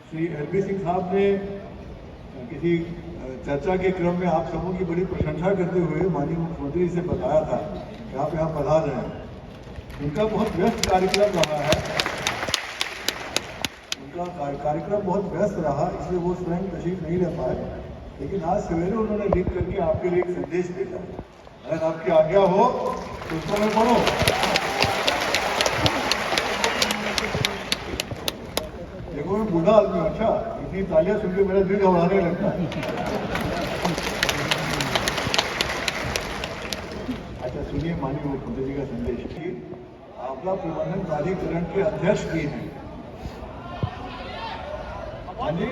Shri LB Singh साहब ने किसी चर्चा के क्रम में आप सबों की बड़ी प्रशंसा करते हुए माननीय मुख्यमंत्री से बताया था कि आप यहाँ पधार रहे हैं। उनका बहुत व्यस्त कार्यक्रम रहा है, उनका कार्यक्रम बहुत व्यस्त रहा, इसलिए वो स्वयं तशरीफ नहीं ले पाए, लेकिन आज सवेरे उन्होंने लिख करके आपके लिए एक संदेश भेजा। अगर आपकी आज्ञा हो तो उसको मैं पढ़ूं। देखो मैं बूढ़ा आदमी हूं, अच्छा इतनी तालियां सुन के मेरा दिल घबराने लगता है। अच्छा सुनिए माननीय मुख्यमंत्री जी का संदेश की आपदा प्रबंधन प्राधिकरण के अध्यक्ष भी हैं। हाँ जी,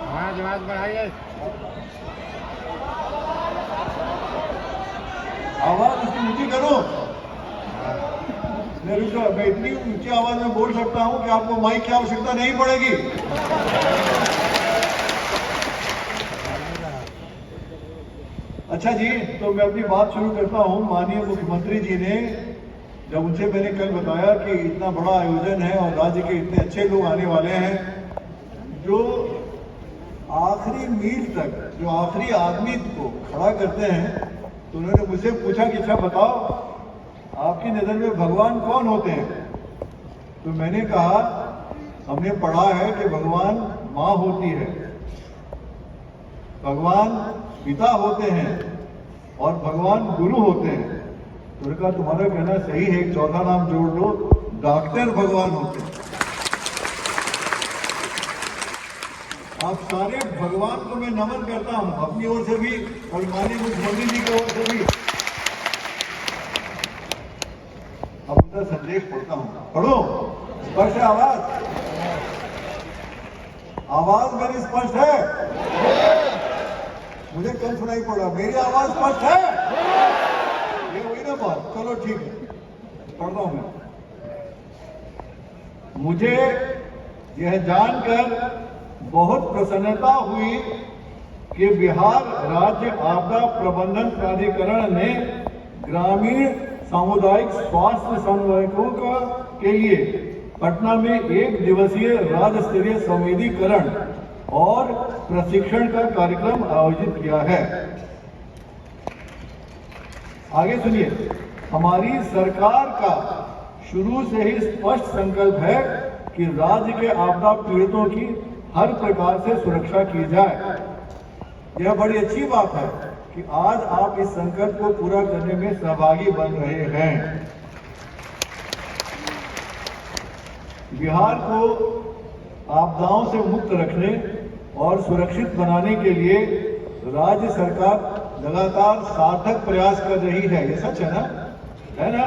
हाँ जवाब बढ़ाइए। आवाज उसकी ऊंची करो। मैं इतनी ऊंची आवाज में बोल सकता हूं कि आपको माइक की आवश्यकता नहीं पड़ेगी। अच्छा जी, तो मैं अपनी बात शुरू करता हूं। माननीय मुख्यमंत्री जी ने जब उनसे मैंने कल बताया कि इतना बड़ा आयोजन है और राज्य के इतने अच्छे लोग आने वाले हैं, जो आखिरी मील तक जो आखिरी आदमी को खड़ा करते हैं, तो उन्होंने मुझसे पूछा कि अच्छा बताओ आपकी नजर में भगवान कौन होते हैं? तो मैंने कहा हमने पढ़ा है कि भगवान माँ होती है, भगवान पिता होते हैं और भगवान गुरु होते हैं। तो उन्होंने कहा तुम्हारा कहना सही है, एक चौथा नाम जोड़ लो, डॉक्टर भगवान होते हैं। आप सारे भगवान को मैं नमन करता हूं अपनी ओर से भी और माननीय मुख्यमंत्री जी की ओर से भी। अब उनका संदेश पढ़ता हूं, पढ़ो। स्पष्ट है आवाज? आवाज मेरी स्पष्ट है? मुझे कल सुनाई पड़ा, मेरी आवाज स्पष्ट है? ये हुई ना बात, चलो ठीक है, पढ़ता हूं मैं। मुझे यह जानकर बहुत प्रसन्नता हुई कि बिहार राज्य आपदा प्रबंधन प्राधिकरण ने ग्रामीण सामुदायिक स्वास्थ्य समन्वयकों के लिए पटना में 1 दिवसीय राज्य स्तरीय संवेदीकरण और प्रशिक्षण का कार्यक्रम आयोजित किया है। आगे सुनिए, हमारी सरकार का शुरू से ही स्पष्ट संकल्प है कि राज्य के आपदा पीड़ितों की हर प्रकार से सुरक्षा की जाए। यह बड़ी अच्छी बात है कि आज आप इस संकल्प को पूरा करने में सहभागी बन रहे हैं। बिहार को आपदाओं से मुक्त रखने और सुरक्षित बनाने के लिए राज्य सरकार लगातार सार्थक प्रयास कर रही है। ये सच है ना? है ना?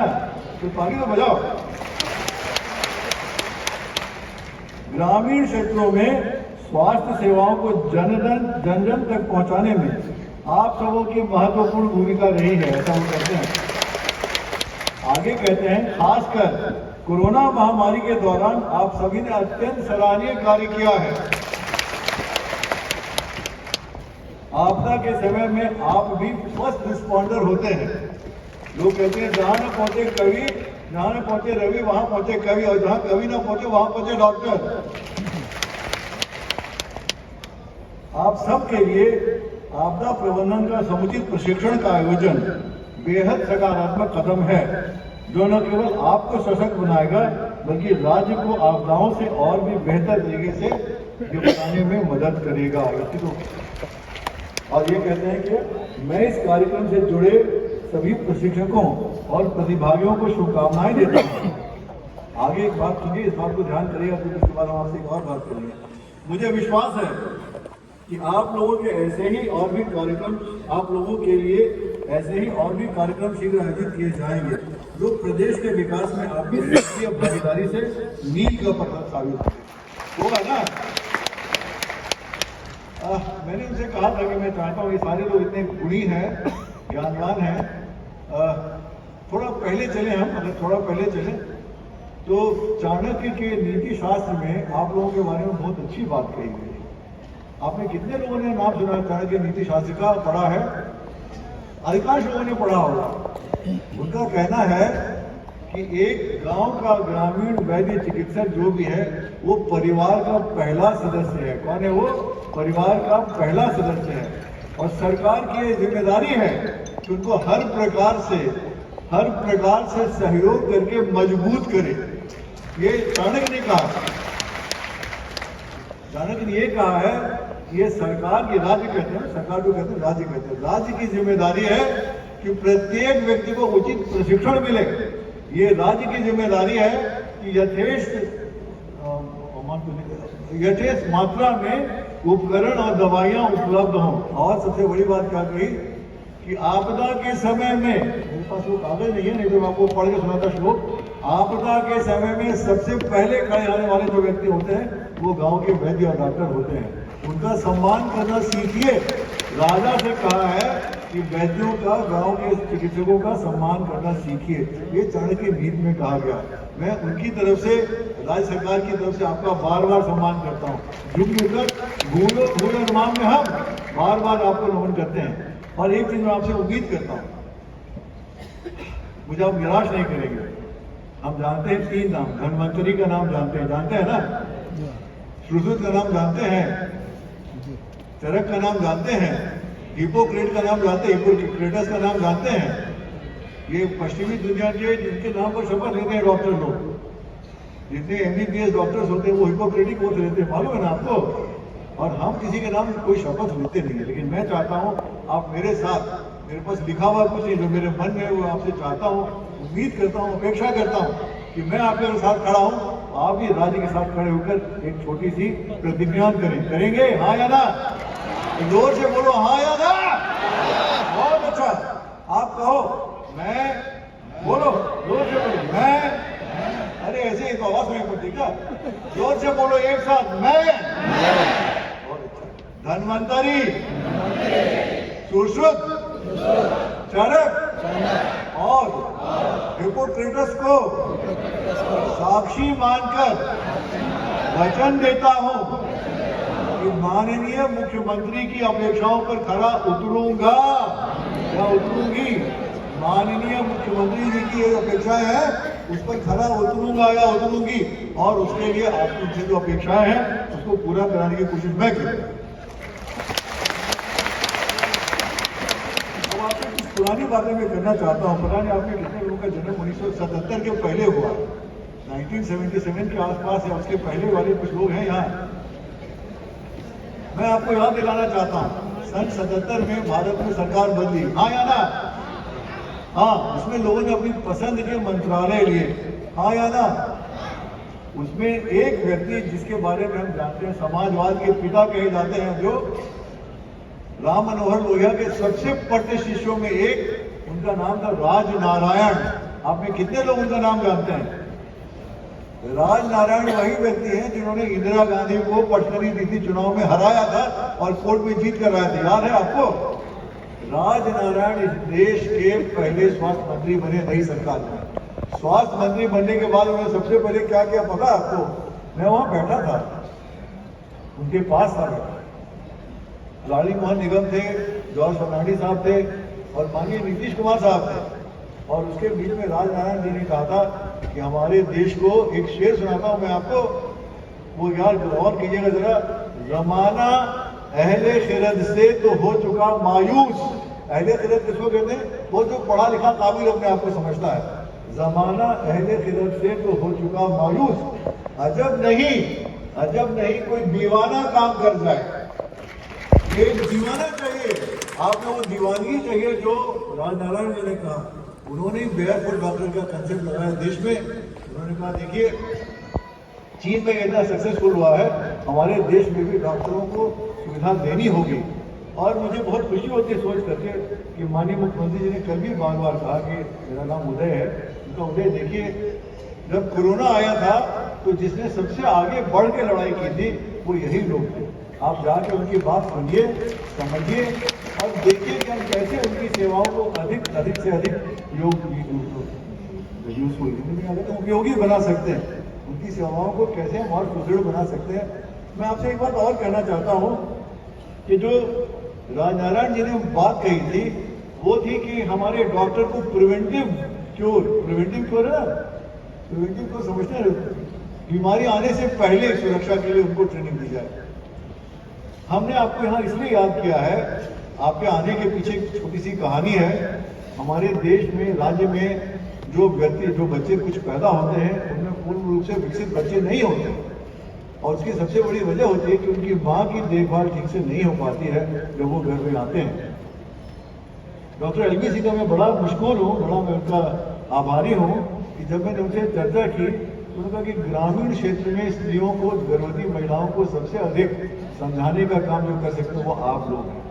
तो ताली तो बजाओ। ग्रामीण क्षेत्रों में स्वास्थ्य सेवाओं को जन जन तक पहुंचाने में आप सबों की महत्वपूर्ण भूमिका रही है, ऐसा हम कहते हैं। आगे कहते हैं, खासकर कोरोना महामारी के दौरान आप सभी ने अत्यंत सराहनीय कार्य किया है। आपदा के समय में आप भी फर्स्ट रिस्पॉन्डर होते हैं। लोग कहते हैं जहां न पहुंचे कवि, जहां न पहुंचे रवि वहां पहुंचे कवि, और जहां कवि न पहुंचे वहां पहुंचे डॉक्टर। आप सबके लिए आपदा प्रबंधन का समुचित प्रशिक्षण का आयोजन बेहद सकारात्मक कदम है, जो न केवल आपको सशक्त बनाएगा बल्कि राज्य को आपदाओं से और भी बेहतर तरीके से निपटाने में मदद करेगा। और ये कहते हैं कि मैं इस कार्यक्रम से जुड़े सभी प्रशिक्षकों और प्रतिभागियों को शुभकामनाएं देता हूँ। आगे एक बात सुनिए, इस बात को ध्यान करिएगा, फिर उसके बाद हम आपसे एक और बात करेंगे। मुझे विश्वास है कि आप लोगों के ऐसे ही और भी कार्यक्रम, आप लोगों के लिए ऐसे ही और भी कार्यक्रम शीघ्र आयोजित किए जाएंगे, जो प्रदेश के विकास में आपकी सक्रिय भागीदारी से मील का पत्थर साबित होगा ना। मैंने उनसे कहा था कि मैं चाहता हूँ ये सारे लोग इतने गुणी हैं, ज्ञानवान हैं, थोड़ा पहले चले हम, अगर थोड़ा पहले चले तो चाणक्य के नीति शास्त्र में आप लोगों के बारे में बहुत अच्छी बात कही गई। आपने कितने लोगों ने नाम सुना चाणक्य नीति शास्त्र का, पढ़ा है? अधिकांश लोगों ने पढ़ा होगा। उनका कहना है कि एक गांव का ग्रामीण वैद्य चिकित्सक जो भी है वो परिवार का पहला सदस्य है। कौन है वो? परिवार का पहला सदस्य है। और सरकार की ये जिम्मेदारी है कि उनको हर प्रकार से सहयोग करके मजबूत करे। ये चाणक्य ने कहा, चाणक्य ने ये कहा है कि ये सरकार की, राज्य कहते हैं, सरकार को कहते हैं राज्य कहते हैं, राज्य की जिम्मेदारी है कि प्रत्येक व्यक्ति को उचित प्रशिक्षण मिले। ये राज्य की जिम्मेदारी है कि यथेष्ट मात्रा में उपकरण और दवाइयां उपलब्ध हों। और सबसे बड़ी बात क्या कही कि आपदा के समय में, मेरे पास वो कागज नहीं है, नहीं तो मैं आपको पढ़ के सुनाता श्लोक। आपदा के समय में सबसे पहले खड़े आने वाले जो व्यक्ति होते हैं वो गांव के वैद्य और डॉक्टर होते हैं। उनका सम्मान करना सीखिए। राजा से कहा है कि वैद्यों का, गांव के चिकित्सकों का सम्मान करना सीखिए। ये चाणक्य नीति में कहा गया। मैं उनकी तरफ से, राज्य सरकार की तरफ से आपका बार बार सम्मान करता हूँ। झुक भूल अनुमान में हम बार बार आपको नमन करते हैं। और एक चीज मैं आपसे उम्मीद करता हूँ, मुझे आप निराश नहीं करेंगे। हम जानते हैं 3 नाम, धन्वंतरी का नाम जानते हैं ना, सुश्रुत का नाम जानते हैं, चरक का नाम जानते हैं, हिपोक्रेट का नाम जानते हैं, हिपोक्रेटस का नाम जानते हैं। ये पश्चिमी दुनिया के जिनके नाम पर शपथ लेते हैं डॉक्टर लोग, जितने MBBS डॉक्टर्स होते हैं वो हिपोक्रेटिक ओथ लेते हैं, मालूम है ना आपको। और हम किसी के नाम कोई शपथ लेते नहीं है। लेकिन मैं चाहता हूँ आप मेरे साथ, मेरे पास लिखा हुआ कुछ नहीं, जो मेरे मन में है वो आपसे चाहता हूँ, उम्मीद करता हूँ, अपेक्षा करता हूँ कि मैं आपके साथ खड़ा हूँ, आप भी राज्य के साथ खड़े होकर एक छोटी सी प्रतिज्ञा करेंगे, हाँ या ना? जोर से बोलो, हाँ या ना? बहुत अच्छा, आप कहो मैं, बोलो जोर से बोलो मैं, अरे ऐसे ही तो आवाज में पड़ती क्या? जोर से बोलो एक साथ, मैं। बहुत अच्छा। धन्वंतरी, सुश्रुत, चरक और हिपोक्रेटस को साक्षी मानकर वचन देता हूं कि माननीय मुख्यमंत्री की अपेक्षाओं पर खरा उतरूंगा या उतरूंगी। माननीय मुख्यमंत्री जी की ये अपेक्षाएं हैं, उस पर खरा उतरूंगा या उतरूंगी। और उसके लिए आपकी जो अपेक्षाएं हैं उसको पूरा कराने की कोशिश मैं करूंगा। पुरानी बातें मैं करना चाहता हूँ। पता नहीं आपने कितने लोगों का जन्म 1977 के पहले हुआ, 1977 के आसपास या उसके पहले वाले कुछ लोग हैं यहाँ। मैं आपको याद दिलाना चाहता हूँ, सन 77 में भारत में सरकार बदली, हाँ या ना? हाँ, उसमें लोगों ने अपनी पसंद के मंत्रालय लिए, हाँ या ना? उसमें एक व्यक्ति जिसके बारे में हम जानते हैं, समाजवाद के पिता कहे जाते हैं, जो राम मनोहर लोहिया के सबसे पढ़ते शिष्यों में एक, उनका नाम था राजनारायण। आप में कितने लोग उनका नाम जानते हैं? राजनारायण वही व्यक्ति हैं जिन्होंने इंदिरा गांधी को पटकनी नीति चुनाव में हराया था और कोर्ट में जीत कर आया था, याद है आपको? राजनारायण इस देश के पहले स्वास्थ्य मंत्री बने नई सरकार में। स्वास्थ्य मंत्री बनने के बाद उन्होंने सबसे पहले क्या किया पता आपको? मैं वहां बैठा था, उनके पास था बैठा, लाली मोहन निगम थे, जॉर्ज फर्नांडिस साहब थे और माननीय नीतीश कुमार साहब थे। और उसके बीच में राजनारायण जी ने कहा था कि हमारे देश को, एक शेर सुनाता हूं मैं आपको, वो यार गौर कीजिएगा जरा। जमाना अहले खिरद से तो हो चुका मायूस। अहले खिरद किसको कहते हैं? वो जो पढ़ा लिखा काबिल अपने आप को समझता है। जमाना अहले खिरद से तो हो चुका मायूस, अजब नहीं कोई दीवाना काम कर जाए। एक दीवाना चाहिए, आपको वो दीवानगी चाहिए जो राजनारायण जी ने कहा। उन्होंने ही बेयरफुट डॉक्टर का कंसेप्ट लगाया देश में। उन्होंने कहा देखिए, चीन में इतना सक्सेसफुल हुआ है, हमारे देश में भी डॉक्टरों को सुविधा देनी होगी। और मुझे बहुत खुशी होती है सोच करके कि माननीय मुख्यमंत्री जी ने कल भी बार बार कहा कि मेरा नाम उदय है। उनका उदय देखिए, जब कोरोना आया था तो जिसने सबसे आगे बढ़ के लड़ाई की थी वो यही लोग थे। आप जाके उनकी बात सुनिए, समझिए और देखिए कि हम कैसे उनकी सेवाओं को अधिक से अधिक उपयोगी बना सकते हैं। उनकी सेवाओं को कैसे हम और सुदृढ़ बना सकते हैं। मैं आपसे एक बात और कहना चाहता हूँ कि जो राजनारायण जी ने बात कही थी वो थी कि हमारे डॉक्टर को प्रिवेंटिव क्योर, प्रिवेंटिव क्योर है ना, प्रिवेंटिव क्योर समझते हैं, बीमारी आने से पहले सुरक्षा के लिए उनको ट्रेनिंग दी जाए। हमने आपको यहाँ इसलिए याद किया है, आपके आने के पीछे एक छोटी सी कहानी है। हमारे देश में, राज्य में जो बच्चे कुछ पैदा होते हैं उनमें पूर्ण रूप से विकसित बच्चे नहीं होते, और उसकी सबसे बड़ी वजह होती है कि उनकी माँ की देखभाल ठीक से नहीं हो पाती है जब वो घर में आते हैं। डॉक्टर एलवी सिंह का मैं बड़ा मशहूर हूँ, बड़ा मैं उनका आभारी हूँ कि जब मैंने उनसे चर्चा की तो उन्होंने कहा कि ग्रामीण क्षेत्र में स्त्रियों को, गर्भवती महिलाओं को सबसे अधिक समझाने का काम जो कर सकते हैं वो आप लोग हैं।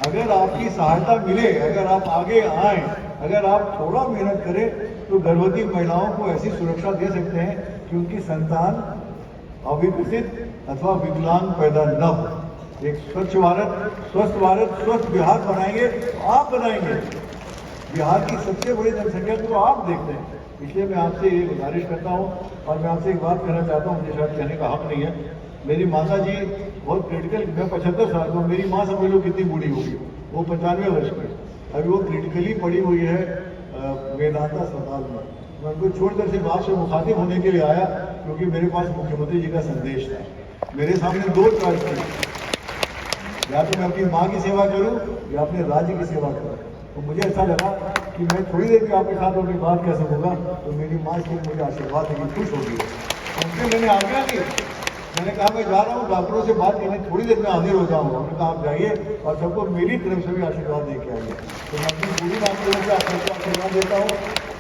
अगर आपकी सहायता मिले, अगर आप आगे आए, अगर आप थोड़ा मेहनत करें तो गर्भवती महिलाओं को ऐसी सुरक्षा दे सकते हैं कि उनकी संतान अविकसित अथवा विकलांग पैदा न हो। एक स्वच्छ भारत, स्वस्थ भारत, स्वस्थ बिहार बनाएंगे तो आप बनाएंगे। बिहार की सबसे बड़ी जनसंख्या तो आप देखते हैं, इसलिए मैं आपसे ये गुजारिश करता हूँ। और मैं आपसे एक बात कहना चाहता हूँ, मुझे शायद कहने का हक नहीं है। मेरी माता जी बहुत क्रिटिकल, मैं 75 साल का, मेरी माँ समझ लो कितनी बूढ़ी होगी, वो 95 वर्ष की, अभी वो क्रिटिकली पड़ी हुई है वेदांता अस्पताल में। मैं उनको छोड़कर सिर्फ आपसे मुखातिब होने के लिए आया क्योंकि मेरे पास मुख्यमंत्री जी का संदेश था। मेरे सामने दो चॉइस थी, या तो मैं अपनी माँ की सेवा करूं या अपने राज्य की सेवा करूं। तो मुझे ऐसा लगा कि मैं थोड़ी देर में आपके साथ अपनी बात कह सकूंगा, तो मेरी माँ इसलिए मुझे आशीर्वाद देगी, खुश होगी। उनसे मैंने आज्ञा की, मैंने कहा मैं जा रहा हूँ डॉक्टरों से बात करने, थोड़ी देर में हाजिर हो जाऊँगा। उन्होंने कहा आप जाइए और सबको मेरी तरफ से भी आशीर्वाद दे के आइए। तो मैं अपनी पूरी माँ की तरफ से आप सबको आशीर्वाद देता हूँ,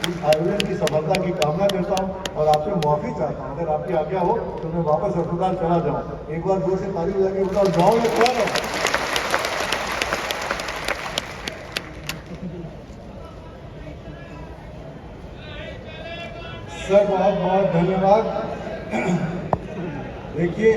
इस आयोजन की सफलता की कामना करता हूँ और आपसे माफी चाहता हूँ। अगर आपकी आज्ञा हो तो मैं वापस अस्पताल चला जाऊँ। एक बार जोर से ताली बजा के बताओ, गाँव में कौन है? सर बहुत बहुत धन्यवाद। देखिए